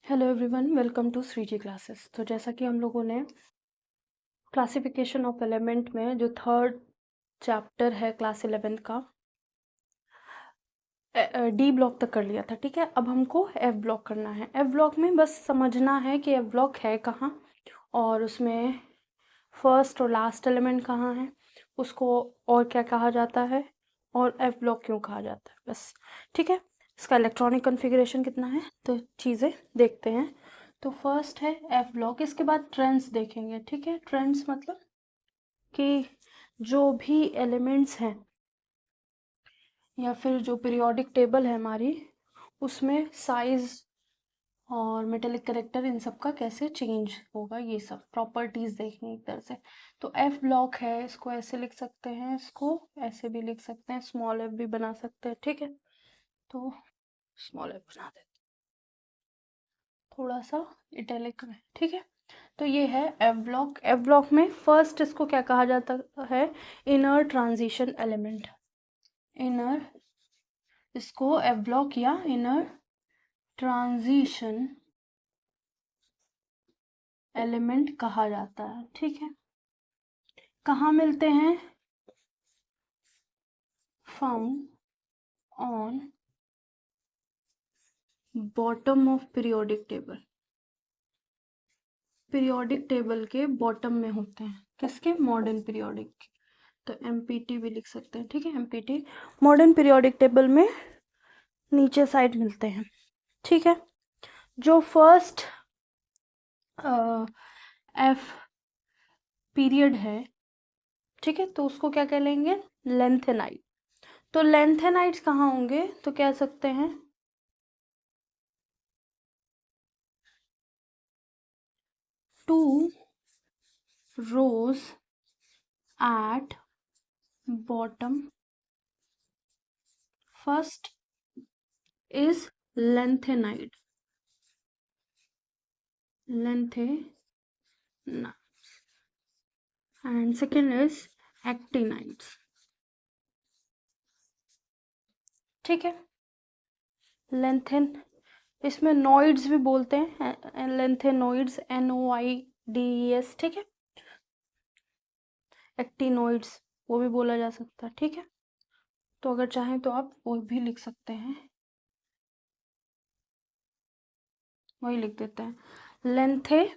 Hello everyone, welcome to Shreeji classes. तो जैसा कि हम लोगों ने क्लासिफिकेशन ऑफ एलिमेंट में जो थर्ड चैप्टर है क्लास 11 का डी ब्लॉक तक कर लिया था, ठीक है। अब हमको एफ ब्लॉक करना है। एफ ब्लॉक में बस समझना है कि एफ ब्लॉक है कहाँ और उसमें फर्स्ट और लास्ट एलिमेंट कहाँ है, उसको और क्या कहा जाता है और एफ ब्लॉक क्यों कहा जाता है, बस, ठीक है। इसका इलेक्ट्रॉनिक कॉन्फ़िगरेशन कितना है तो चीज़ें देखते हैं। तो फर्स्ट है एफ ब्लॉक, इसके बाद ट्रेंड्स देखेंगे, ठीक है। ट्रेंड्स मतलब कि जो भी एलिमेंट्स हैं या फिर जो पीरियोडिक टेबल है हमारी, उसमें साइज और मेटेलिक कैरेक्टर इन सब का कैसे चेंज होगा, ये सब प्रॉपर्टीज देखनी एक तरह से। तो एफ ब्लॉक है, इसको ऐसे लिख सकते हैं, इसको ऐसे भी लिख सकते हैं, स्मॉल एफ भी बना सकते हैं, ठीक है। तो स्मॉल एफ बना देते थोड़ा सा इटैलिक में, ठीक है। तो ये है एफ ब्लॉक। एफ ब्लॉक में फर्स्ट इसको क्या कहा जाता है, इनर ट्रांजिशन एलिमेंट। इनर, इसको एफ ब्लॉक या इनर ट्रांजिशन एलिमेंट कहा जाता है, ठीक है। कहाँ मिलते हैं, found on bottom of periodic table. Periodic table के बॉटम में होते हैं, किसके, मॉडर्न पीरियोडिक के। तो एमपीटी भी लिख सकते हैं, ठीक है। एमपीटी मॉडर्न पीरियोडिक टेबल में नीचे साइड मिलते हैं, ठीक है। जो फर्स्ट एफ पीरियड है, ठीक है, तो उसको क्या कह लेंगे, लेंथेनाइड। तो लेंथेनाइड्स कहाँ होंगे, तो कह सकते हैं 2 rows at bottom, first is lengthenide, and second is actinides, ठीक है। लेंथेन, इसमें नॉइड्स भी बोलते हैं, लेंथेनॉइड्स, NOIDES, ठीक है। एक्टिनॉइड्स वो भी बोला जा सकता है, ठीक है। तो अगर चाहें तो आप वो भी लिख सकते हैं, वही लिख देते हैं, लेंथेनॉइड्स,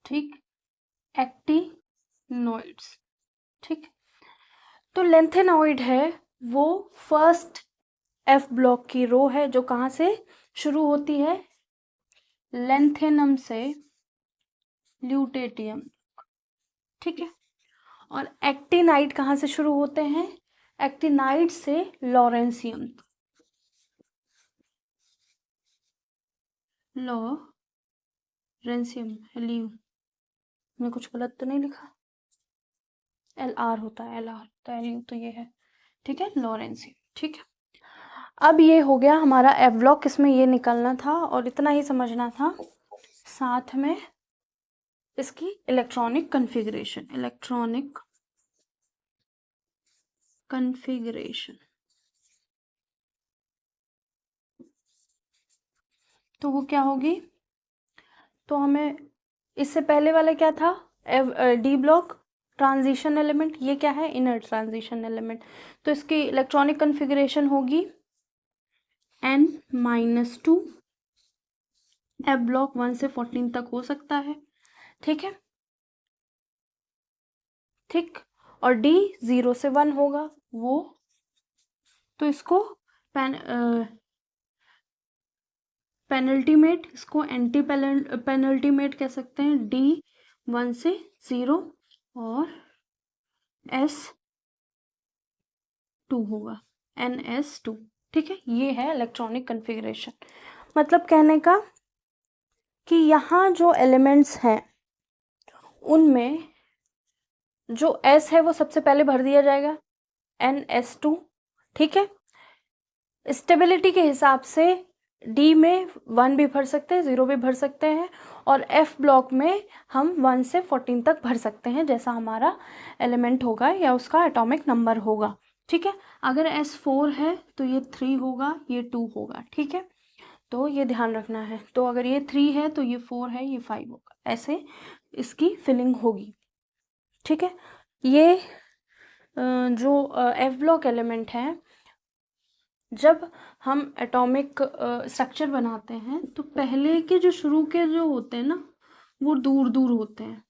ठीक, एक्टिनॉइड्स, ठीक। तो लेंथेनॉइड है वो फर्स्ट एफ ब्लॉक की रो है, जो कहाँ से शुरू होती है, लेंथेनम से ल्यूटेटियम, ठीक है। और एक्टिनाइड कहाँ से शुरू होते हैं, एक्टिनाइड से लॉरेंसियम, लॉरेंसियम, लियो, मैं कुछ गलत तो नहीं लिखा, LR होता है, LR होता है, लियो तो ये है, ठीक है, लॉरेंसियम, ठीक है। अब ये हो गया हमारा एफ ब्लॉक, इसमें ये निकलना था और इतना ही समझना था, साथ में इसकी इलेक्ट्रॉनिक कन्फिगरेशन। तो वो क्या होगी, तो हमें इससे पहले वाला क्या था, डी ब्लॉक ट्रांजिशन एलिमेंट, ये क्या है, इनर ट्रांजिशन एलिमेंट। तो इसकी इलेक्ट्रॉनिक कन्फिगरेशन होगी N-2, एफ ब्लॉक 1 से 14 तक हो सकता है, ठीक है, ठीक। और डी 0 से 1 होगा वो, तो इसको पेनल्टीमेट, इसको एंटी पेनल्टीमेट कह सकते हैं, D 1 से 0 और S2 होगा, NS2, ठीक है। ये है इलेक्ट्रॉनिक कन्फिगरेशन। मतलब कहने का कि यहाँ जो एलिमेंट्स हैं उनमें जो S है वो सबसे पहले भर दिया जाएगा, NS2, ठीक है। स्टेबिलिटी के हिसाब से डी में 1 भी भर सकते हैं, 0 भी भर सकते हैं, और एफ ब्लॉक में हम 1 से 14 तक भर सकते हैं, जैसा हमारा एलिमेंट होगा या उसका एटॉमिक नंबर होगा, ठीक है। अगर S4 है तो ये 3 होगा, ये 2 होगा, ठीक है। तो ये ध्यान रखना है। तो अगर ये 3 है तो ये 4 है, ये 5 होगा, ऐसे इसकी फिलिंग होगी, ठीक है। ये जो एफ ब्लॉक एलिमेंट है, जब हम एटॉमिक स्ट्रक्चर बनाते हैं तो पहले के जो शुरू के जो होते हैं ना, वो दूर दूर होते हैं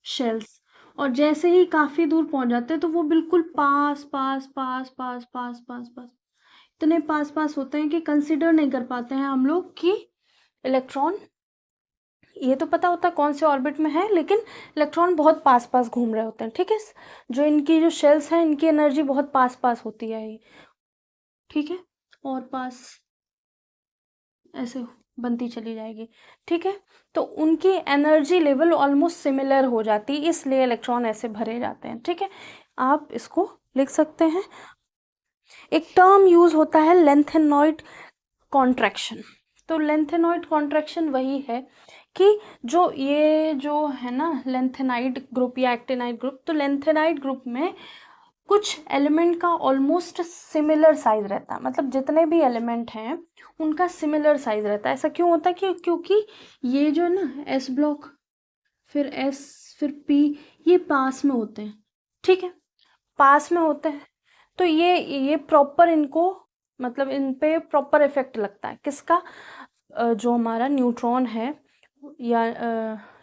शेल्स, और जैसे ही काफी दूर पहुंच जाते हैं तो वो बिल्कुल पास पास पास पास पास पास पास, इतने पास पास होते हैं कि कंसिडर नहीं कर पाते हैं हम लोग कि इलेक्ट्रॉन, ये तो पता होता है कौन से ऑर्बिट में है, लेकिन इलेक्ट्रॉन बहुत पास पास घूम रहे होते हैं, ठीक है। जो इनकी जो शेल्स हैं, इनकी एनर्जी बहुत पास पास होती है ये, ठीक है, और पास ऐसे बनती चली जाएगी, ठीक है। तो उनकी एनर्जी लेवल ऑलमोस्ट सिमिलर हो जाती है, इसलिए इलेक्ट्रॉन ऐसे भरे जाते हैं, ठीक है। आप इसको लिख सकते हैं। एक टर्म यूज होता है लेंथेनॉइड कॉन्ट्रैक्शन। तो लेंथेनॉइड कॉन्ट्रैक्शन वही है कि जो ये जो है ना लेंथेनाइड ग्रुप या एक्टिनाइड ग्रुप, तो लेंथेनाइड ग्रुप में कुछ एलिमेंट का ऑलमोस्ट सिमिलर साइज रहता है, मतलब जितने भी एलिमेंट हैं उनका सिमिलर साइज रहता है। ऐसा क्यों होता है? क्योंकि ये जो है ना एस ब्लॉक, फिर एस, फिर पी, ये पास में होते हैं, ठीक है, पास में होते हैं। तो ये प्रॉपर इनको, मतलब इन पे प्रॉपर इफेक्ट लगता है किसका? जो हमारा न्यूट्रॉन है या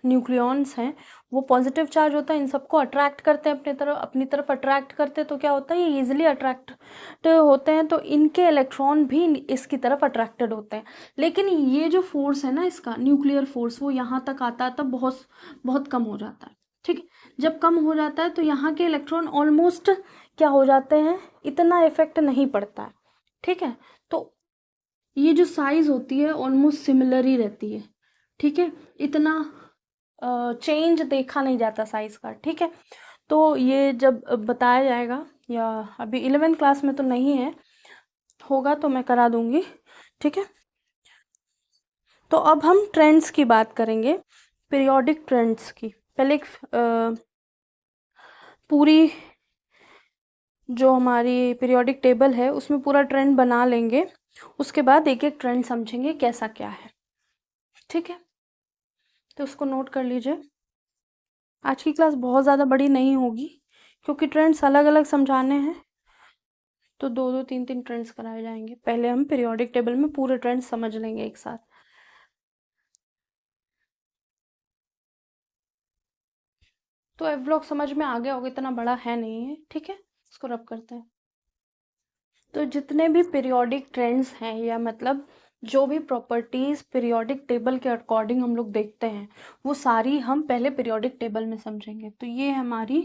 न्यूक्लियॉन्स हैं, वो पॉजिटिव चार्ज होता है, इन सबको अट्रैक्ट करते हैं अपनी तरफ अट्रैक्ट करते हैं। तो क्या होता है, ये इजीली अट्रैक्ट होते हैं, तो इनके इलेक्ट्रॉन भी इसकी तरफ अट्रैक्टेड होते हैं। लेकिन ये जो फोर्स है ना इसका, न्यूक्लियर फोर्स, वो यहाँ तक आता है तब बहुत बहुत कम हो जाता है, ठीक है। जब कम हो जाता है तो यहाँ के इलेक्ट्रॉन ऑलमोस्ट क्या हो जाते हैं, इतना इफेक्ट नहीं पड़ता है, ठीक है। तो ये जो साइज होती है ऑलमोस्ट सिमिलर ही रहती है, ठीक है, इतना चेंज देखा नहीं जाता साइज का, ठीक है। तो ये जब बताया जाएगा, या अभी 11th क्लास में तो नहीं है, होगा तो मैं करा दूंगी, ठीक है। तो अब हम ट्रेंड्स की बात करेंगे, पीरियोडिक ट्रेंड्स की। पहले एक पूरी जो हमारी पीरियोडिक टेबल है उसमें पूरा ट्रेंड बना लेंगे, उसके बाद एक एक ट्रेंड समझेंगे कैसा क्या है, ठीक है। तो उसको नोट कर लीजिए। आज की क्लास बहुत ज़्यादा बड़ी नहीं होगी, क्योंकि ट्रेंड्स अलग अलग समझाने हैं, तो दो दो तीन तीन ट्रेंड्स कराए जाएंगे। पहले हम पीरियोडिक टेबल में पूरे ट्रेंड्स समझ लेंगे एक साथ। तो एफ ब्लॉक समझ में आ गया होगा, इतना बड़ा है नहीं है, ठीक है। इसको रब करते हैं। तो जितने भी पीरियोडिक ट्रेंड्स हैं, या मतलब जो भी प्रॉपर्टीज पीरियोडिक टेबल के अकॉर्डिंग हम लोग देखते हैं, वो सारी हम पहले पीरियोडिक टेबल में समझेंगे। तो ये है हमारी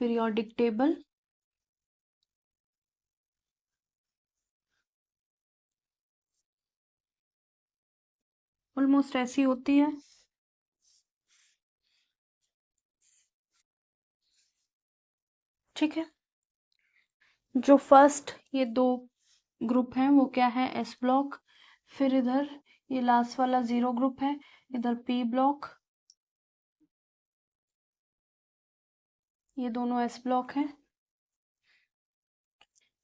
पीरियोडिक टेबल। ऑलमोस्ट ऐसी होती है, ठीक है। जो फर्स्ट ये दो ग्रुप हैं वो क्या है, एस ब्लॉक। फिर इधर ये लास्ट वाला जीरो ग्रुप है, इधर पी ब्लॉक, ये दोनों एस ब्लॉक है।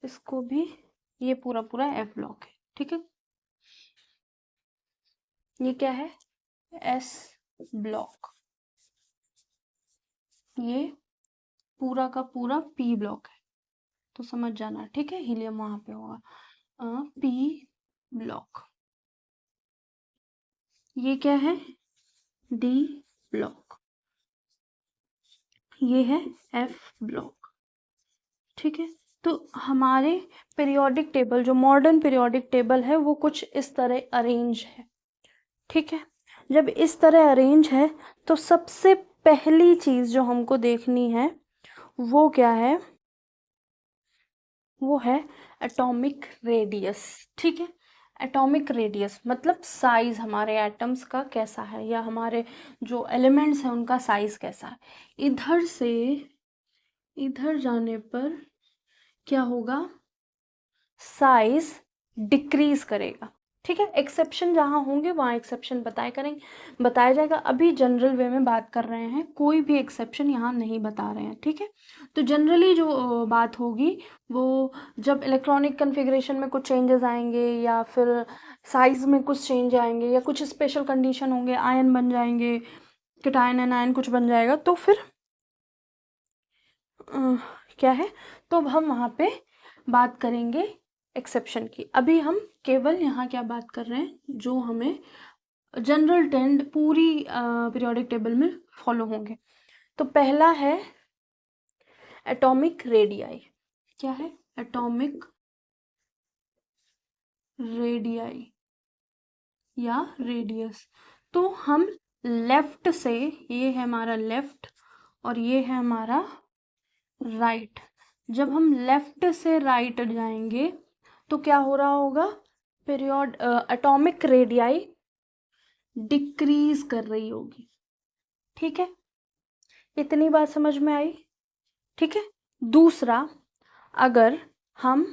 इसको भी, ये पूरा पूरा एफ ब्लॉक है, ठीक है। ये क्या है, एस ब्लॉक। ये पूरा का पूरा पी ब्लॉक है, तो समझ जाना, ठीक है। हीलियम वहां पे होगा, पी ब्लॉक। ये क्या है, डी ब्लॉक। ये है एफ ब्लॉक, ठीक है। तो हमारे पीरियोडिक टेबल, जो मॉडर्न पीरियोडिक टेबल है, वो कुछ इस तरह अरेंज है, ठीक है। जब इस तरह अरेंज है तो सबसे पहली चीज जो हमको देखनी है वो क्या है, वो है एटॉमिक रेडियस, ठीक है। एटॉमिक रेडियस मतलब साइज हमारे एटम्स का कैसा है, या हमारे जो एलिमेंट्स हैं उनका साइज कैसा है। इधर से इधर जाने पर क्या होगा, साइज डिक्रीज करेगा, ठीक है। एक्सेप्शन जहाँ होंगे वहाँ एक्सेप्शन बताया जाएगा। अभी जनरल वे में बात कर रहे हैं, कोई भी एक्सेप्शन यहाँ नहीं बता रहे हैं, ठीक है। तो जनरली जो बात होगी वो जब इलेक्ट्रॉनिक कन्फिग्रेशन में कुछ चेंजेस आएंगे या फिर साइज में कुछ चेंज आएंगे या कुछ स्पेशल कंडीशन होंगे, आयन बन जाएंगे, केटायन एनायन कुछ बन जाएगा, तो फिर क्या है, तो अब हम वहाँ पे बात करेंगे एक्सेप्शन की। अभी हम केवल यहाँ क्या बात कर रहे हैं, जो हमें जनरल ट्रेंड पूरी पीरियोडिक टेबल में फॉलो होंगे। तो पहला है एटॉमिक रेडियाई। क्या है? एटॉमिक रेडियाई या रेडियस। तो हम लेफ्ट से, ये है हमारा लेफ्ट और ये है हमारा राइट, जब हम लेफ्ट से राइट जाएंगे तो क्या हो रहा होगा, पीरियड एटॉमिक रेडियाई डिक्रीज कर रही होगी, ठीक है। इतनी बात समझ में आई, ठीक है। दूसरा, अगर हम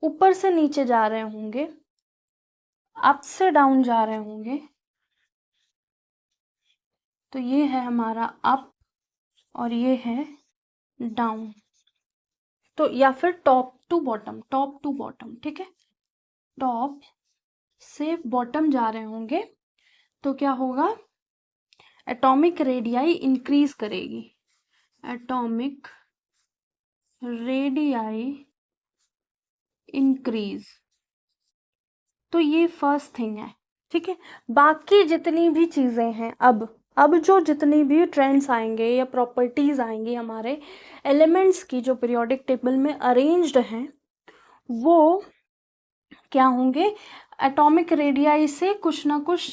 ऊपर से नीचे जा रहे होंगे, अप से डाउन जा रहे होंगे, तो ये है हमारा अप और ये है डाउन, तो या फिर टॉप टू बॉटम, ठीक है। टॉप से बॉटम जा रहे होंगे तो क्या होगा, एटॉमिक रेडियाई इंक्रीज करेगी, एटॉमिक रेडियाई इंक्रीज। तो ये फर्स्ट थिंग है, ठीक है। बाकी जितनी भी चीजें हैं, अब जो जितनी भी ट्रेंड्स आएंगे या प्रॉपर्टीज आएंगी हमारे एलिमेंट्स की जो पीरियोडिक टेबल में अरेंज्ड हैं, वो क्या होंगे, एटॉमिक रेडियाई से कुछ ना कुछ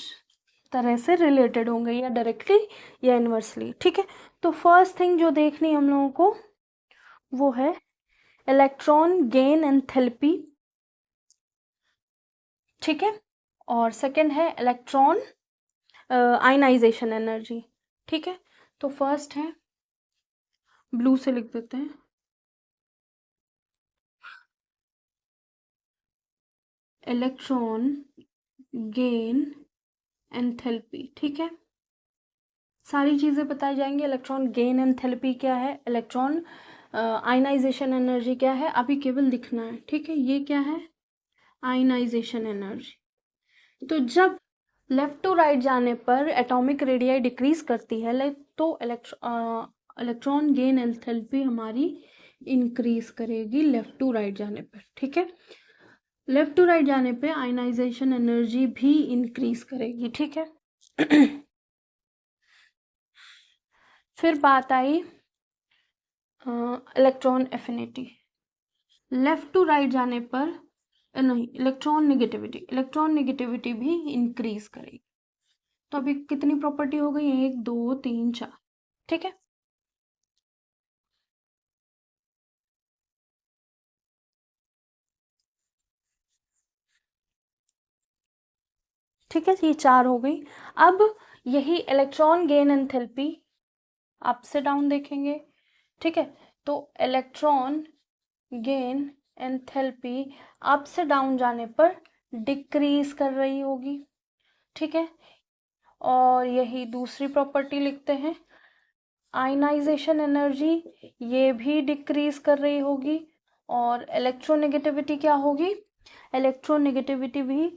तरह से रिलेटेड होंगे, या डायरेक्टली या इनवर्सली, ठीक है। तो फर्स्ट थिंग जो देखनी हम लोगों को वो है इलेक्ट्रॉन गेन एंथैल्पी, ठीक है। और सेकंड है इलेक्ट्रॉन आयनाइजेशन एनर्जी, ठीक है। तो फर्स्ट है, ब्लू से लिख देते हैं, इलेक्ट्रॉन गेन एंथैल्पी, ठीक है। सारी चीज़ें बताई जाएंगी। इलेक्ट्रॉन गेन एंथैल्पी क्या है, इलेक्ट्रॉन आयनाइजेशन एनर्जी क्या है, अभी केवल लिखना है, ठीक है। ये क्या है, आयनाइजेशन एनर्जी। तो जब लेफ्ट टू राइट जाने पर एटॉमिक रेडियाई डिक्रीज करती है, तो इलेक्ट्रॉन गेन एंथैल्पी हमारी इंक्रीज करेगी लेफ्ट टू राइट जाने पर, ठीक है। लेफ्ट टू राइट जाने पे आयनाइजेशन एनर्जी भी इंक्रीज करेगी, ठीक है। फिर बात आई electron affinity. Left to right जाने पर नहीं, इलेक्ट्रॉन नेगेटिविटी भी इंक्रीज करेगी। तो अभी कितनी प्रॉपर्टी हो गई, 1 2 3 4, ठीक है। ठीक है, ये 4 हो गई। अब यही इलेक्ट्रॉन गेन एंथैल्पी अप से डाउन देखेंगे, ठीक है। तो इलेक्ट्रॉन गेन एंथैल्पी अप से डाउन जाने पर डिक्रीज कर रही होगी, ठीक है। और यही दूसरी प्रॉपर्टी लिखते हैं, आयनाइजेशन एनर्जी, ये भी डिक्रीज कर रही होगी। और इलेक्ट्रोनेगेटिविटी क्या होगी, इलेक्ट्रोनेगेटिविटी भी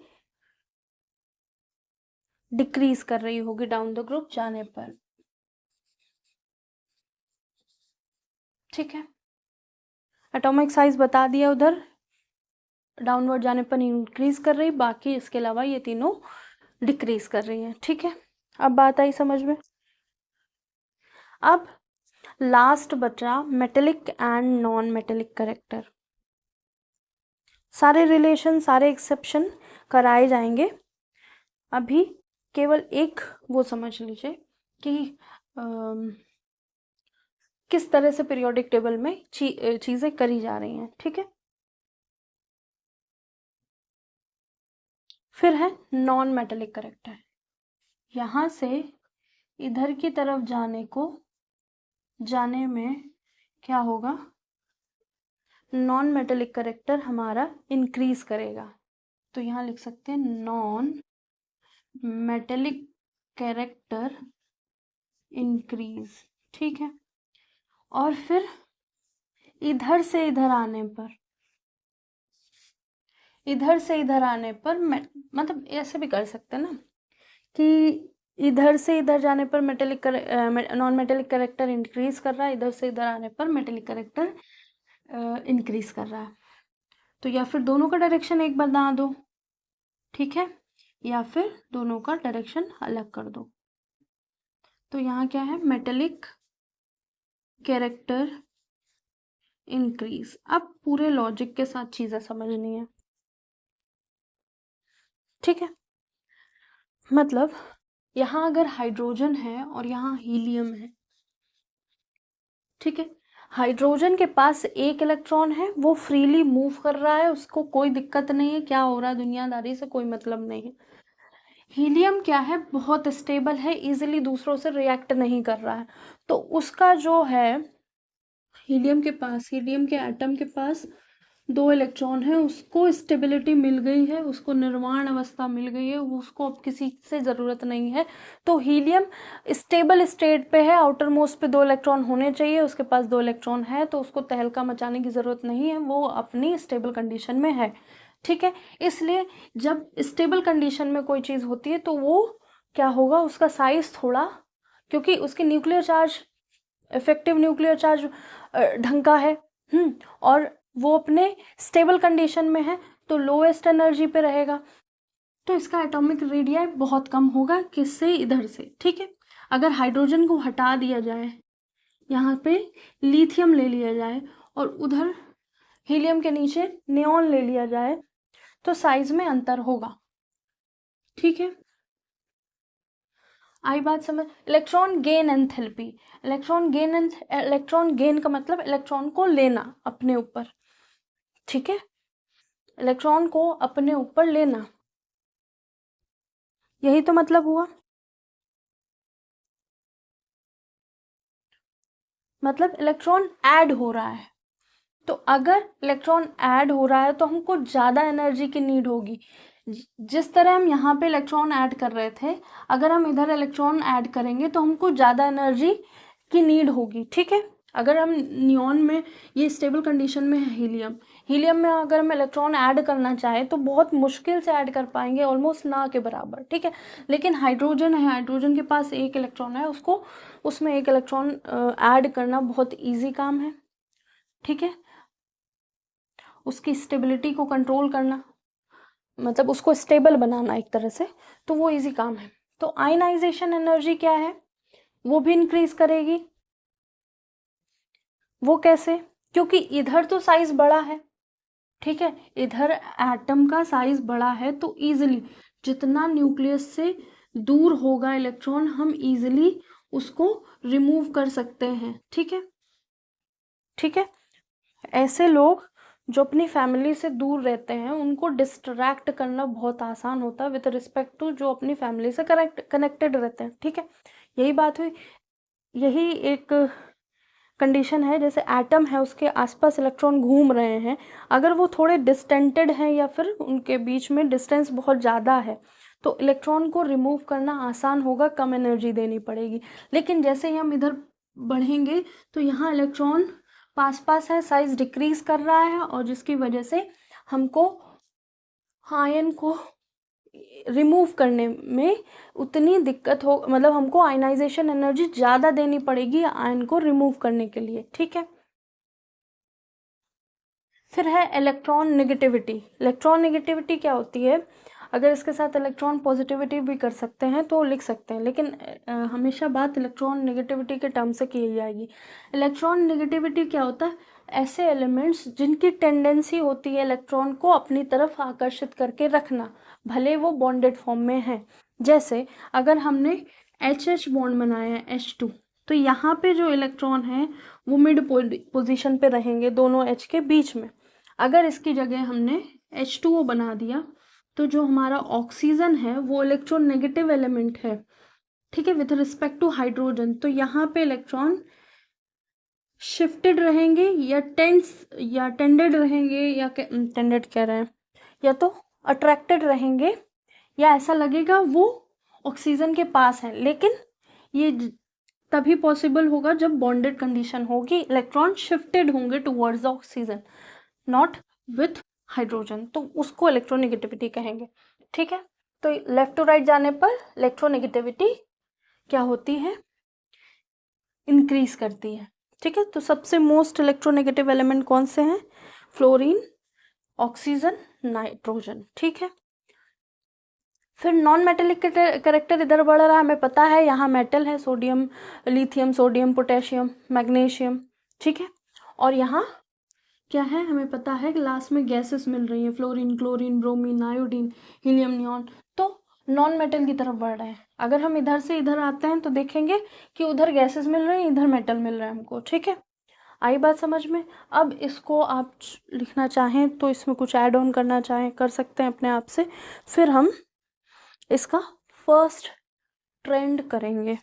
डिक्रीज कर रही होगी डाउन द ग्रुप जाने पर, ठीक है। एटॉमिक साइज बता दिया उधर, डाउनवर्ड जाने पर इंक्रीज कर रही, बाकी इसके अलावा ये तीनों डिक्रीज कर रही हैं, ठीक है। अब बात आई समझ में। अब लास्ट बचा metallic and non metallic character. सारे रिलेशन, सारे एक्सेप्शन कराए जाएंगे। अभी केवल एक वो समझ लीजिए कि किस तरह से पीरियोडिक टेबल में चीजें करी जा रही हैं, ठीक है। फिर है नॉन मेटेलिक करेक्टर। यहाँ से इधर की तरफ जाने में क्या होगा, नॉन मेटेलिक करेक्टर हमारा इंक्रीज करेगा, तो यहाँ लिख सकते हैं नॉन मेटेलिक कैरेक्टर इंक्रीज, ठीक है। और फिर इधर से इधर आने पर, इधर से इधर आने पर मतलब ऐसे भी कर सकते हैं ना कि इधर से इधर जाने पर metallic non metallic character increase कर रहा है, इधर से इधर आने पर मेटेलिक कैरेक्टर इंक्रीज कर रहा है। तो या फिर दोनों का डायरेक्शन एक बना दो, ठीक है, या फिर दोनों का डायरेक्शन अलग कर दो। तो यहाँ क्या है, मेटेलिक कैरेक्टर इंक्रीज। अब पूरे लॉजिक के साथ चीजें समझनी है, ठीक है। मतलब यहाँ अगर हाइड्रोजन है और यहाँ हीलियम है, ठीक है, हाइड्रोजन के पास एक इलेक्ट्रॉन है, वो फ्रीली मूव कर रहा है, उसको कोई दिक्कत नहीं है, क्या हो रहा है दुनियादारी से कोई मतलब नहीं है। हीलियम क्या है, बहुत स्टेबल है, इजीली दूसरों से रिएक्ट नहीं कर रहा है। तो उसका जो है हीलियम के एटम के पास 2 इलेक्ट्रॉन है, उसको स्टेबिलिटी मिल गई है, उसको निर्वाण अवस्था मिल गई है, उसको अब किसी से ज़रूरत नहीं है। तो हीलियम स्टेबल स्टेट पे है, आउटर मोस्ट पे 2 इलेक्ट्रॉन होने चाहिए, उसके पास 2 इलेक्ट्रॉन है, तो उसको तहलका मचाने की ज़रूरत नहीं है, वो अपनी स्टेबल कंडीशन में है, ठीक है। इसलिए जब स्टेबल कंडीशन में कोई चीज़ होती है तो वो क्या होगा, उसका साइज थोड़ा, क्योंकि उसकी nuclear charge, effective nuclear charge ढंग का है, और वो अपने स्टेबल कंडीशन में है, तो लोएस्ट एनर्जी पे रहेगा, तो इसका एटॉमिक रेडियाई बहुत कम होगा, किससे, इधर से, ठीक है। अगर हाइड्रोजन को हटा दिया जाए, यहाँ पे लिथियम ले लिया जाए और उधर हीलियम के नीचे नियॉन ले लिया जाए, तो साइज में अंतर होगा, ठीक है। आई बात समझ। Electron gain enthalpy, electron gain का मतलब इलेक्ट्रॉन को लेना अपने ऊपर, ठीक है, इलेक्ट्रॉन को अपने ऊपर लेना, यही तो मतलब हुआ। मतलब इलेक्ट्रॉन ऐड हो रहा है, तो अगर इलेक्ट्रॉन ऐड हो रहा है तो हमको ज़्यादा एनर्जी की नीड होगी। जिस तरह हम यहाँ पे इलेक्ट्रॉन ऐड कर रहे थे, अगर हम इधर इलेक्ट्रॉन ऐड करेंगे तो हमको ज़्यादा एनर्जी की नीड होगी, ठीक है। अगर हम नियॉन में, ये स्टेबल कंडीशन में है हीलियम में अगर हम इलेक्ट्रॉन ऐड करना चाहें तो बहुत मुश्किल से ऐड कर पाएंगे, ऑलमोस्ट ना के बराबर, ठीक है। लेकिन हाइड्रोजन है, हाइड्रोजन के पास एक इलेक्ट्रॉन है, उसको उसमें एक इलेक्ट्रॉन ऐड करना बहुत ईजी काम है, ठीक है। उसकी स्टेबिलिटी को कंट्रोल करना, मतलब उसको स्टेबल बनाना एक तरह से, तो वो इजी काम है। तो आयनाइजेशन एनर्जी क्या है, वो भी इंक्रीज करेगी। वो कैसे, क्योंकि इधर तो साइज बड़ा है, ठीक है, इधर एटम का साइज बड़ा है, तो इजीली जितना न्यूक्लियस से दूर होगा इलेक्ट्रॉन, हम इजीली उसको रिमूव कर सकते हैं, ठीक है, ठीक है। ऐसे लोग जो अपनी फैमिली से दूर रहते हैं, उनको डिस्ट्रैक्ट करना बहुत आसान होता है विद रिस्पेक्ट टू जो अपनी फैमिली से कनेक्टेड रहते हैं, ठीक है। यही बात हुई, यही एक कंडीशन है, जैसे एटम है, उसके आसपास इलेक्ट्रॉन घूम रहे हैं, अगर वो थोड़े डिस्टेंटेड हैं या फिर उनके बीच में डिस्टेंस बहुत ज़्यादा है, तो इलेक्ट्रॉन को रिमूव करना आसान होगा, कम एनर्जी देनी पड़ेगी। लेकिन जैसे ही हम इधर बढ़ेंगे तो यहाँ इलेक्ट्रॉन पास पास है, साइज डिक्रीज कर रहा है, और जिसकी वजह से हमको आयन को रिमूव करने में उतनी दिक्कत हो, मतलब हमको आयनाइजेशन एनर्जी ज़्यादा देनी पड़ेगी आयन को रिमूव करने के लिए, ठीक है। फिर है इलेक्ट्रॉन नेगेटिविटी। इलेक्ट्रॉन नेगेटिविटी क्या होती है, अगर इसके साथ इलेक्ट्रॉन पॉजिटिविटी भी कर सकते हैं तो लिख सकते हैं, लेकिन हमेशा बात इलेक्ट्रॉन नेगेटिविटी के टर्म से की जाएगी। इलेक्ट्रॉन नेगेटिविटी क्या होता है, ऐसे एलिमेंट्स जिनकी टेंडेंसी होती है इलेक्ट्रॉन को अपनी तरफ आकर्षित करके रखना, भले वो बॉन्डेड फॉर्म में है। जैसे अगर हमने एच बॉन्ड बनाया है H2, तो यहाँ पे जो इलेक्ट्रॉन है वो मिड पोजीशन पे रहेंगे दोनों H के बीच में। अगर इसकी जगह हमने H2O बना दिया, तो जो हमारा ऑक्सीजन है वो इलेक्ट्रॉन नेगेटिव एलिमेंट है, ठीक है, विथ रिस्पेक्ट टू हाइड्रोजन, तो यहाँ पे इलेक्ट्रॉन शिफ्टेड रहेंगे या टेंडेड रहेंगे, या टेंडेड कह रहे हैं, या तो अट्रैक्टेड रहेंगे या ऐसा लगेगा वो ऑक्सीजन के पास है, लेकिन ये तभी पॉसिबल होगा जब बॉन्डेड कंडीशन होगी, इलेक्ट्रॉन शिफ्टेड होंगे towards the oxygen, not with hydrogen, तो उसको इलेक्ट्रोनेगेटिविटी कहेंगे। ठीक है, तो लेफ्ट टू राइट जाने पर इलेक्ट्रोनेगेटिविटी क्या होती है, इंक्रीज करती है। ठीक है, तो सबसे मोस्ट इलेक्ट्रोनेगेटिव एलिमेंट कौन से हैं, फ्लोरीन, ऑक्सीजन, नाइट्रोजन। ठीक है, फिर नॉन मेटेलिक करेक्टर इधर बढ़ रहा है, हमें पता है यहाँ मेटल है, sodium, lithium, sodium, potassium, magnesium. ठीक है, और यहाँ क्या है, हमें पता है कि लास्ट में गैसेस मिल रही हैं, fluorine, chlorine, bromine, iodine, helium, neon, तो नॉन मेटल की तरफ बढ़ रहे हैं। अगर हम इधर से इधर आते हैं तो देखेंगे कि उधर गैसेस मिल रहे हैं, इधर मेटल मिल रहा है हमको। ठीक है, आई बात समझ में। अब इसको आप लिखना चाहें तो इसमें कुछ ऐड ऑन करना चाहें कर सकते हैं अपने आप से, फिर हम इसका फर्स्ट ट्रेंड करेंगे।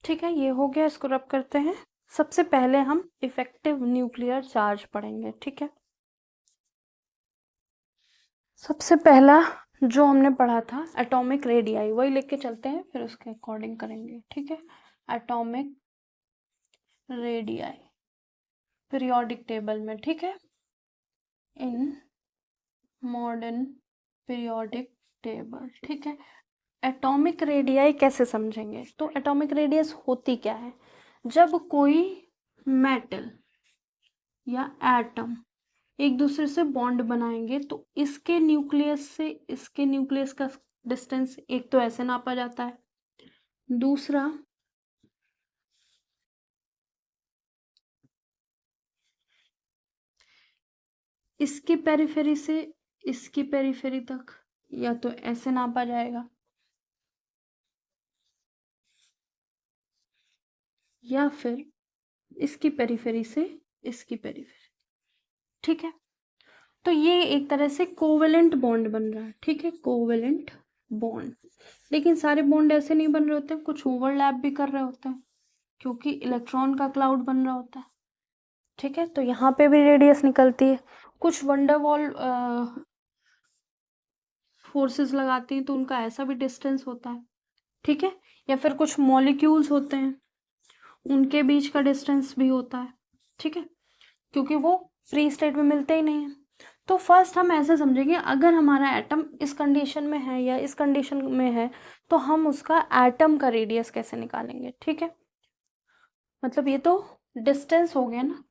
ठीक है, ये हो गया, इसको रब करते हैं। सबसे पहले हम इफेक्टिव न्यूक्लियर चार्ज पढ़ेंगे। ठीक है, सबसे पहला जो हमने पढ़ा था एटॉमिक रेडियाई, वही लेके चलते हैं, फिर उसके अकॉर्डिंग करेंगे। ठीक है, एटॉमिक रेडियाई पीरियोडिक टेबल में। ठीक है, इन मॉडर्न पीरियोडिक टेबल। ठीक है, एटॉमिक रेडियाई कैसे समझेंगे, तो एटॉमिक रेडियस होती क्या है, जब कोई मेटल या एटम एक दूसरे से बॉन्ड बनाएंगे तो इसके न्यूक्लियस से इसके न्यूक्लियस का डिस्टेंस एक तो ऐसे नापा जाता है, दूसरा इसकी पेरिफेरी से इसकी पेरिफेरी तक या तो ऐसे नापा जाएगा, या फिर इसकी पेरिफेरी से इसकी पेरिफेरी। ठीक है, तो ये एक तरह से कोवेलेंट बॉन्ड बन रहा है। ठीक है, कोवेलेंट बॉन्ड, लेकिन सारे बॉन्ड ऐसे नहीं बन रहे होते, कुछ ओवरलैप भी कर रहे होते हैं क्योंकि इलेक्ट्रॉन का क्लाउड बन रहा होता है। ठीक है, तो यहाँ पे भी रेडियस निकलती है। कुछ वंडरवॉल फोर्सेस लगाती हैं तो उनका ऐसा भी डिस्टेंस होता है। ठीक है, या फिर कुछ मॉलिक्यूल्स होते हैं उनके बीच का डिस्टेंस भी होता है। ठीक है, क्योंकि वो फ्री स्टेट में मिलते ही नहीं है। तो फर्स्ट हम ऐसे समझेंगे, अगर हमारा एटम इस कंडीशन में है या इस कंडीशन में है तो हम उसका एटम का रेडियस कैसे निकालेंगे। ठीक है, मतलब ये तो डिस्टेंस हो गया ना,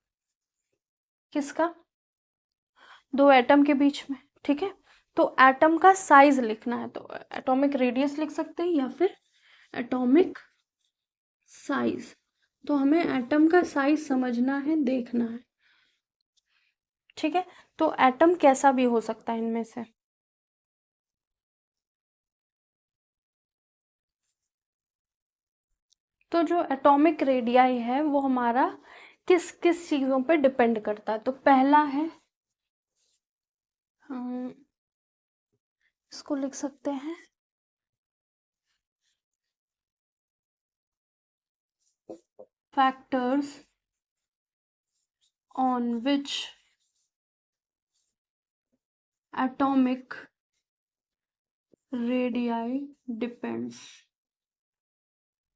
किसका, दो एटम के बीच में, ठीक है। तो एटम का साइज लिखना है, तो एटॉमिक रेडियस लिख सकते हैं या फिर एटॉमिक साइज। तो हमें एटम का साइज समझना है, देखना है, ठीक है। तो एटम कैसा भी हो सकता है इनमें से। तो जो एटॉमिक रेडियाई है वो हमारा किस किस चीज़ों पे डिपेंड करता है। तो पहला है, हम इसको लिख सकते हैं factors on which atomic radii depends.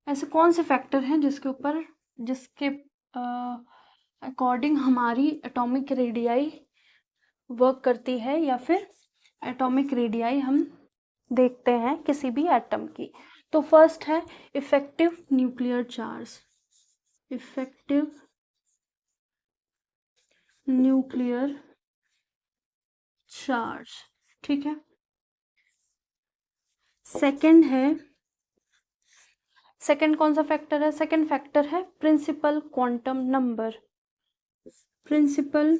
ऐसे कौन से फैक्टर हैं जिसके अकॉर्डिंग हमारी एटॉमिक रेडियाई वर्क करती है या फिर एटॉमिक रेडियाई हम देखते हैं किसी भी एटम की। तो फर्स्ट है effective nuclear charge, effective nuclear charge, ठीक है। सेकंड कौन सा फैक्टर है, सेकंड फैक्टर है principal quantum number, principal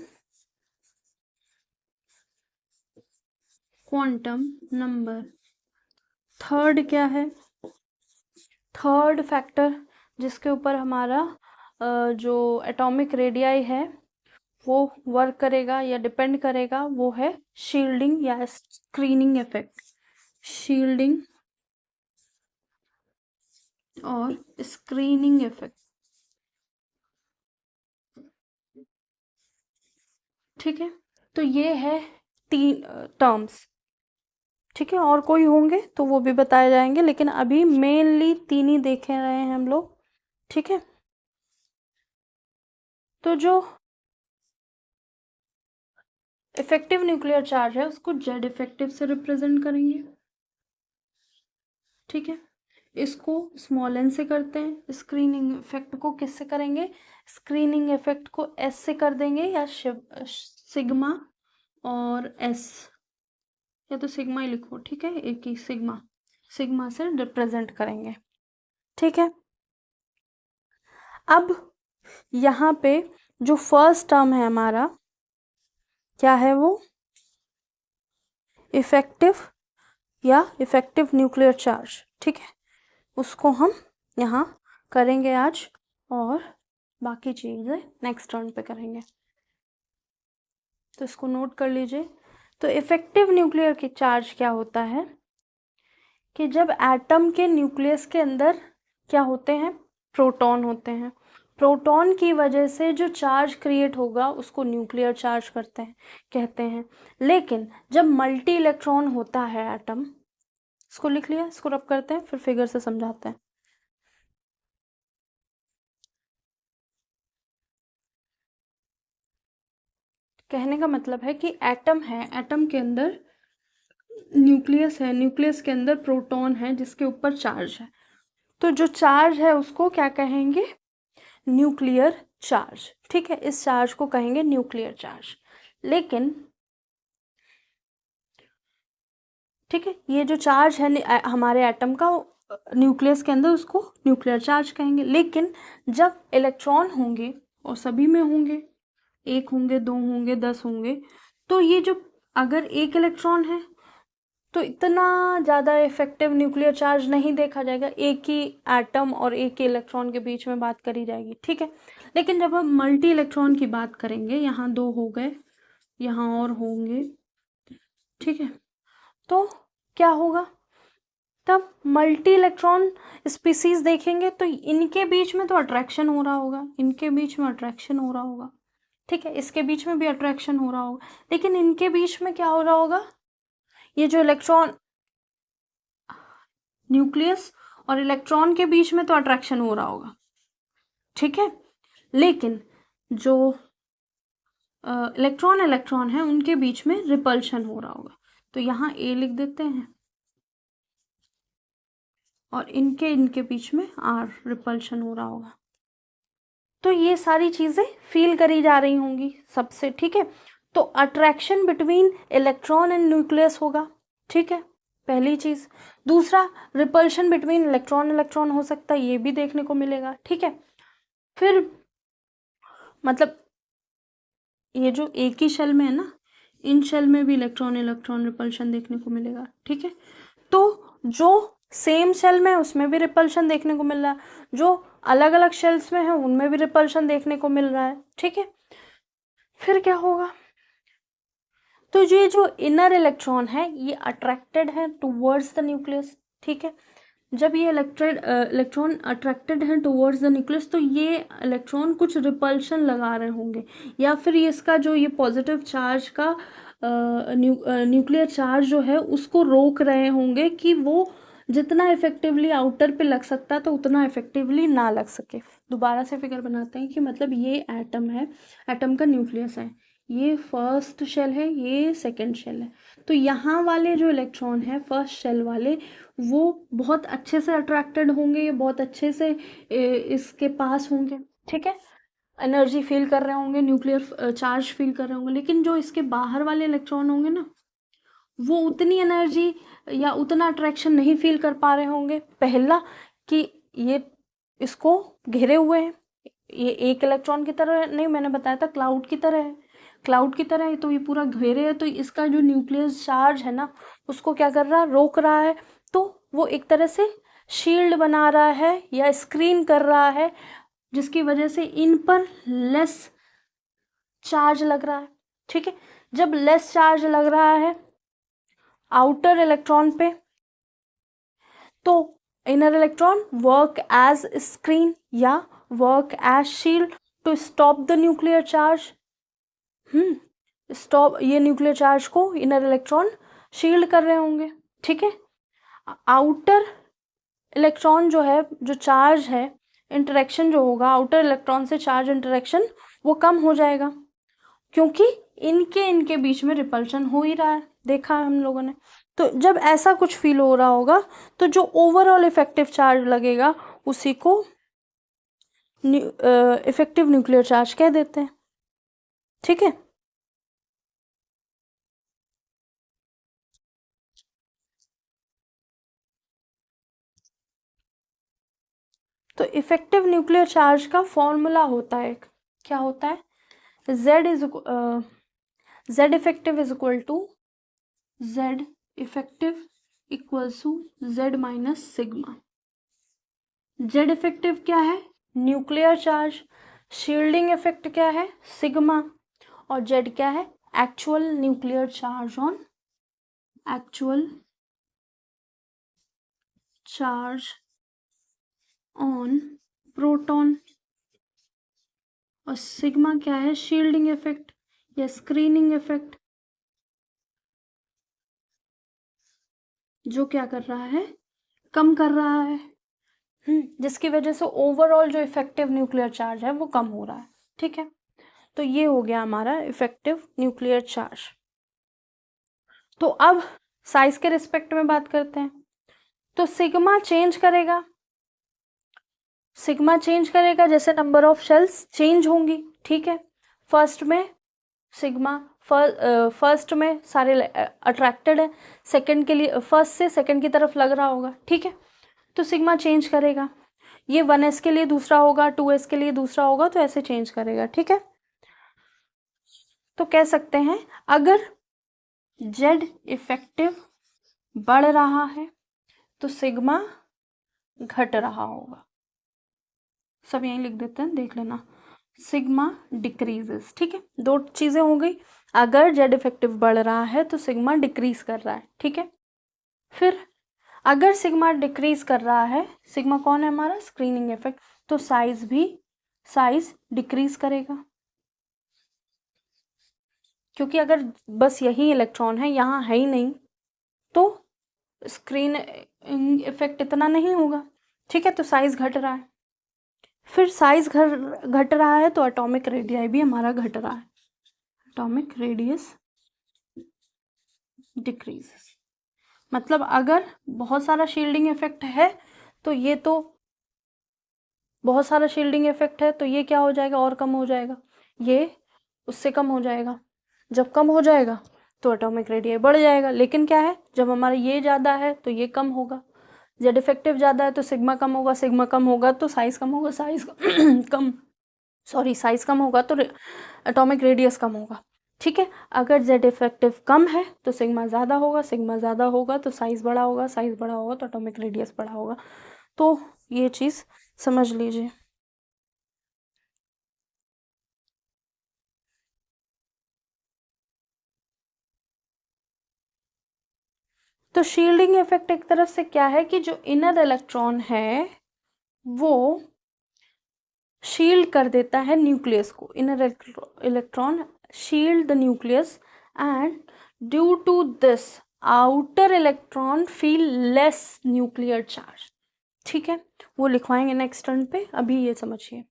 quantum number. Third क्या है, थर्ड फैक्टर जिसके ऊपर हमारा जो एटॉमिक रेडियाई है वो वर्क करेगा या डिपेंड करेगा, वो है शील्डिंग या स्क्रीनिंग इफेक्ट, शील्डिंग और स्क्रीनिंग इफेक्ट, ठीक है। तो ये है तीन टर्म्स, ठीक है। और कोई होंगे तो वो भी बताए जाएंगे, लेकिन अभी मेनली तीन ही देख रहे हैं हम लोग, ठीक है। तो जो इफेक्टिव न्यूक्लियर चार्ज है उसको जेड इफेक्टिव से रिप्रेजेंट करेंगे, ठीक है। इसको स्मॉल एन से करते हैं। स्क्रीनिंग इफेक्ट को किससे करेंगे, स्क्रीनिंग इफेक्ट को एस से कर देंगे या सिग्मा और एस, या तो सिग्मा ही लिखो, ठीक है, एक ही सिग्मा, सिग्मा से रिप्रेजेंट करेंगे, ठीक है। अब यहाँ पे जो फर्स्ट टर्म है हमारा क्या है, वो इफेक्टिव या इफेक्टिव न्यूक्लियर चार्ज, ठीक है। उसको हम यहाँ करेंगे आज और बाकी चीज़ें नेक्स्ट टर्न पे करेंगे। तो इसको नोट कर लीजिए। तो इफेक्टिव न्यूक्लियर की चार्ज क्या होता है कि जब एटम के न्यूक्लियस के अंदर क्या होते हैं, प्रोटॉन होते हैं। प्रोटॉन की वजह से जो चार्ज क्रिएट होगा उसको न्यूक्लियर चार्ज कहते हैं। लेकिन जब मल्टी इलेक्ट्रॉन होता है एटम, इसको लिख लिया, इसको रब करते हैं फिर फिगर से समझाते हैं। कहने का मतलब है कि एटम है, एटम के अंदर न्यूक्लियस है, न्यूक्लियस के अंदर प्रोटॉन है जिसके ऊपर चार्ज है। तो जो चार्ज है उसको क्या कहेंगे, न्यूक्लियर चार्ज, ठीक है। इस चार्ज को कहेंगे न्यूक्लियर चार्ज। लेकिन ठीक है, ये जो चार्ज है हमारे एटम का न्यूक्लियस के अंदर, उसको न्यूक्लियर चार्ज कहेंगे। लेकिन जब इलेक्ट्रॉन होंगे और सभी में होंगे, एक होंगे, दो होंगे, 10 होंगे, तो ये जो अगर एक इलेक्ट्रॉन है तो इतना ज़्यादा इफेक्टिव न्यूक्लियर चार्ज नहीं देखा जाएगा, एक ही एटम और एक ही इलेक्ट्रॉन के बीच में बात करी जाएगी, ठीक है। लेकिन जब हम मल्टी इलेक्ट्रॉन की बात करेंगे, यहाँ 2 हो गए, यहाँ और होंगे, ठीक है, तो क्या होगा, तब मल्टी इलेक्ट्रॉन स्पीसीज देखेंगे तो इनके बीच में तो अट्रैक्शन हो रहा होगा, इनके बीच में अट्रैक्शन हो रहा होगा, ठीक है, इसके बीच में भी अट्रैक्शन हो रहा होगा। लेकिन इनके बीच में क्या हो रहा होगा, ये जो इलेक्ट्रॉन, न्यूक्लियस और इलेक्ट्रॉन के बीच में तो अट्रैक्शन हो रहा होगा, ठीक है। लेकिन जो इलेक्ट्रॉन है उनके बीच में रिपल्शन हो रहा होगा। तो यहाँ ए लिख देते हैं और इनके बीच में आर रिपल्शन हो रहा होगा। तो ये सारी चीज़ें फील करी जा रही होंगी सबसे, ठीक है। तो attraction between electron and nucleus होगा, ठीक है, पहली चीज। दूसरा, रिपल्शन बिटवीन इलेक्ट्रॉन इलेक्ट्रॉन हो सकता है, ये भी देखने को मिलेगा, ठीक है। फिर मतलब ये जो एक ही शेल में है ना, इन शेल में भी इलेक्ट्रॉन इलेक्ट्रॉन रिपल्शन देखने को मिलेगा, ठीक है। तो जो सेम शेल में है उसमें भी रिपल्शन देखने को मिल रहा है, जो अलग अलग शेल्स में है उनमें भी रिपल्शन देखने को मिल रहा है, ठीक है। फिर क्या होगा, तो ये जो इनर इलेक्ट्रॉन है ये अट्रैक्टेड है टुवर्ड्स द न्यूक्लियस, ठीक है। जब ये इलेक्ट्रॉन अट्रैक्टेड है टुवर्ड्स द न्यूक्लियस, तो ये इलेक्ट्रॉन कुछ रिपल्शन लगा रहे होंगे, या फिर ये इसका जो ये पॉजिटिव चार्ज का न्यूक्लियर चार्ज जो है उसको रोक रहे होंगे कि वो जितना इफेक्टिवली आउटर पे लग सकता है तो उतना इफेक्टिवली ना लग सके। दोबारा से फिगर बनाते हैं कि मतलब ये एटम है, एटम का न्यूक्लियस है, ये फर्स्ट शेल है, ये सेकंड शेल है। तो यहाँ वाले जो इलेक्ट्रॉन है फर्स्ट शेल वाले, वो बहुत अच्छे से अट्रैक्टेड होंगे, ये बहुत अच्छे से इसके पास होंगे, ठीक है, एनर्जी फील कर रहे होंगे, न्यूक्लियर चार्ज फील कर रहे होंगे। लेकिन जो इसके बाहर वाले इलेक्ट्रॉन होंगे ना, वो उतनी एनर्जी या उतना अट्रैक्शन नहीं फील कर पा रहे होंगे। पहला कि ये इसको घेरे हुए हैं, ये एक इलेक्ट्रॉन की तरह नहीं, मैंने बताया था क्लाउड की तरह है, क्लाउड की तरह है, तो ये पूरा घेरे है, तो इसका जो न्यूक्लियर चार्ज है ना उसको क्या कर रहा है, रोक रहा है। तो वो एक तरह से शील्ड बना रहा है या स्क्रीन कर रहा है, जिसकी वजह से इन पर लेस चार्ज लग रहा है, ठीक है। जब लेस चार्ज लग रहा है आउटर इलेक्ट्रॉन पे, तो inner electron work as screen या work as shield to stop the nuclear charge. Stop, ये न्यूक्लियर चार्ज को इनर इलेक्ट्रॉन शील्ड कर रहे होंगे, ठीक है। आउटर इलेक्ट्रॉन जो है, जो चार्ज है, इंटरेक्शन जो होगा आउटर इलेक्ट्रॉन से चार्ज इंटरेक्शन, वो कम हो जाएगा, क्योंकि इनके बीच में रिपल्शन हो ही रहा है, देखा है हम लोगों ने। तो जब ऐसा कुछ फील हो रहा होगा तो जो ओवरऑल इफेक्टिव चार्ज लगेगा उसी को इफेक्टिव न्यूक्लियर चार्ज कह देते हैं, ठीक है। तो इफेक्टिव न्यूक्लियर चार्ज का फॉर्मूला होता है, क्या होता है, Z effective is equal to Z effective equals to Z minus sigma. Z effective क्या है, न्यूक्लियर चार्ज, शील्डिंग इफेक्ट क्या है, सिग्मा, और Z क्या है, actual nuclear charge on, actual charge on proton, और सिग्मा क्या है, शील्डिंग इफेक्ट या स्क्रीनिंग इफेक्ट, जो क्या कर रहा है, कम कर रहा है, जिसकी वजह से ओवरऑल जो इफेक्टिव न्यूक्लियर चार्ज है वो कम हो रहा है, ठीक है। तो ये हो गया हमारा इफेक्टिव न्यूक्लियर चार्ज। तो अब साइज के रिस्पेक्ट में बात करते हैं। तो सिग्मा चेंज करेगा, सिग्मा चेंज करेगा जैसे नंबर ऑफ शेल्स चेंज होंगी, ठीक है। फर्स्ट में सिग्मा, फर्स्ट में सारे अट्रैक्टेड है, सेकंड के लिए फर्स्ट से सेकंड की तरफ लग रहा होगा, ठीक है। तो सिग्मा चेंज करेगा, ये 1s के लिए दूसरा होगा, 2s के लिए दूसरा होगा, तो ऐसे चेंज करेगा, ठीक है। तो कह सकते हैं अगर Z इफेक्टिव बढ़ रहा है तो सिग्मा घट रहा होगा। सब यहीं लिख देते हैं, देख लेना, सिग्मा डिक्रीजेस, ठीक है। दो चीजें हो गई, अगर Z इफेक्टिव बढ़ रहा है तो सिग्मा डिक्रीज कर रहा है, ठीक है। फिर अगर सिग्मा डिक्रीज कर रहा है, सिग्मा कौन है हमारा, स्क्रीनिंग इफेक्ट, तो साइज डिक्रीज करेगा, क्योंकि अगर बस यही इलेक्ट्रॉन है, यहाँ है ही नहीं, तो स्क्रीन इफेक्ट इतना नहीं होगा, ठीक है। तो साइज घट रहा है, फिर साइज घट रहा है तो एटॉमिक रेडियस भी हमारा घट रहा है, एटॉमिक रेडियस डिक्रीजेस। मतलब अगर बहुत सारा शील्डिंग इफेक्ट है तो ये तो बहुत सारा शील्डिंग इफेक्ट है तो ये क्या हो जाएगा, और कम हो जाएगा, ये उससे कम हो जाएगा, जब कम हो जाएगा तो एटॉमिक रेडियस बढ़ जाएगा। लेकिन क्या है, जब हमारा ये ज़्यादा है तो ये कम होगा, जेड इफेक्टिव ज़्यादा है तो सिग्मा कम होगा, सिग्मा कम होगा तो साइज कम होगा, साइज कम साइज कम होगा तो एटॉमिक रेडियस कम होगा। ठीक है, अगर जेड इफेक्टिव कम है तो सिग्मा ज़्यादा होगा, सिग्मा ज़्यादा होगा तो साइज बड़ा होगा, साइज बड़ा होगा तो एटॉमिक रेडियस बड़ा होगा। तो ये चीज़ समझ लीजिए। तो शील्डिंग इफेक्ट एक तरफ से क्या है कि जो इनर इलेक्ट्रॉन है वो शील्ड कर देता है न्यूक्लियस को, inner electron shield the nucleus and due to this outer electron feel less nuclear charge. ठीक है, वो लिखवाएंगे नेक्स्ट टर्न पे, अभी ये समझिए।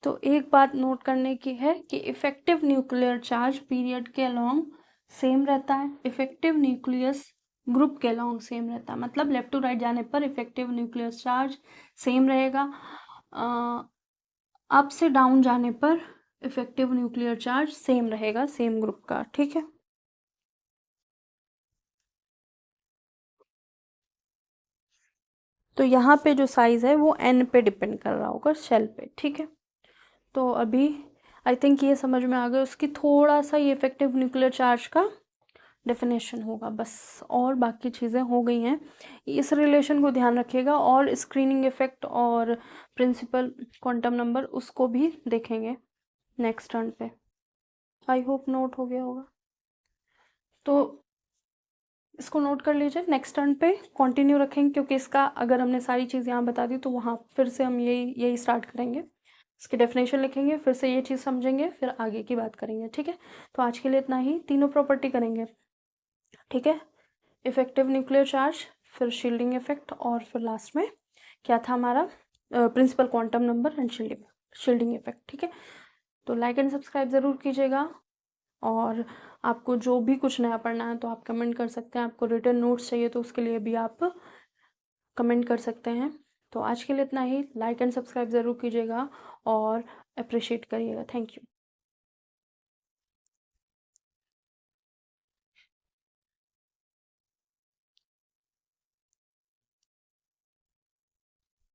तो एक बात नोट करने की है कि इफेक्टिव न्यूक्लियर चार्ज पीरियड के अलोंग सेम रहता है, इफेक्टिव न्यूक्लियस ग्रुप के अलोंग सेम रहता है। मतलब लेफ्ट टू राइट जाने पर इफेक्टिव न्यूक्लियर चार्ज सेम रहेगा, अप से डाउन जाने पर इफेक्टिव न्यूक्लियर चार्ज सेम रहेगा, सेम ग्रुप का। ठीक है, तो यहाँ पे जो साइज है वो n पे डिपेंड कर रहा होगा, शेल पे। ठीक है, तो अभी आई थिंक ये समझ में आ गया, उसकी थोड़ा सा ये इफेक्टिव न्यूक्लियर चार्ज का डेफिनेशन होगा बस, और बाकी चीज़ें हो गई हैं। इस रिलेशन को ध्यान रखिएगा, और स्क्रीनिंग इफेक्ट और प्रिंसिपल क्वांटम नंबर उसको भी देखेंगे नेक्स्ट टर्न पे। आई होप नोट हो गया होगा, तो इसको नोट कर लीजिए। नेक्स्ट टर्न पे कंटिन्यू रखेंगे, क्योंकि इसका अगर हमने सारी चीज़ यहाँ बता दी तो वहाँ फिर से हम यही स्टार्ट करेंगे, इसकी डेफिनेशन लिखेंगे, फिर से ये चीज़ समझेंगे, फिर आगे की बात करेंगे। ठीक है, तो आज के लिए इतना ही, तीनों प्रॉपर्टी करेंगे। ठीक है, इफेक्टिव न्यूक्लियर चार्ज, फिर शील्डिंग इफेक्ट, और फिर लास्ट में क्या था हमारा, principal quantum number and shielding effect. ठीक है, तो लाइक एंड सब्सक्राइब ज़रूर कीजिएगा, और आपको जो भी कुछ नया पढ़ना है तो आप कमेंट कर सकते हैं, आपको रिटन नोट्स चाहिए तो उसके लिए भी आप कमेंट कर सकते हैं। तो आज के लिए इतना ही, लाइक एंड सब्सक्राइब ज़रूर कीजिएगा और अप्रिशिएट करिएगा। Thank you.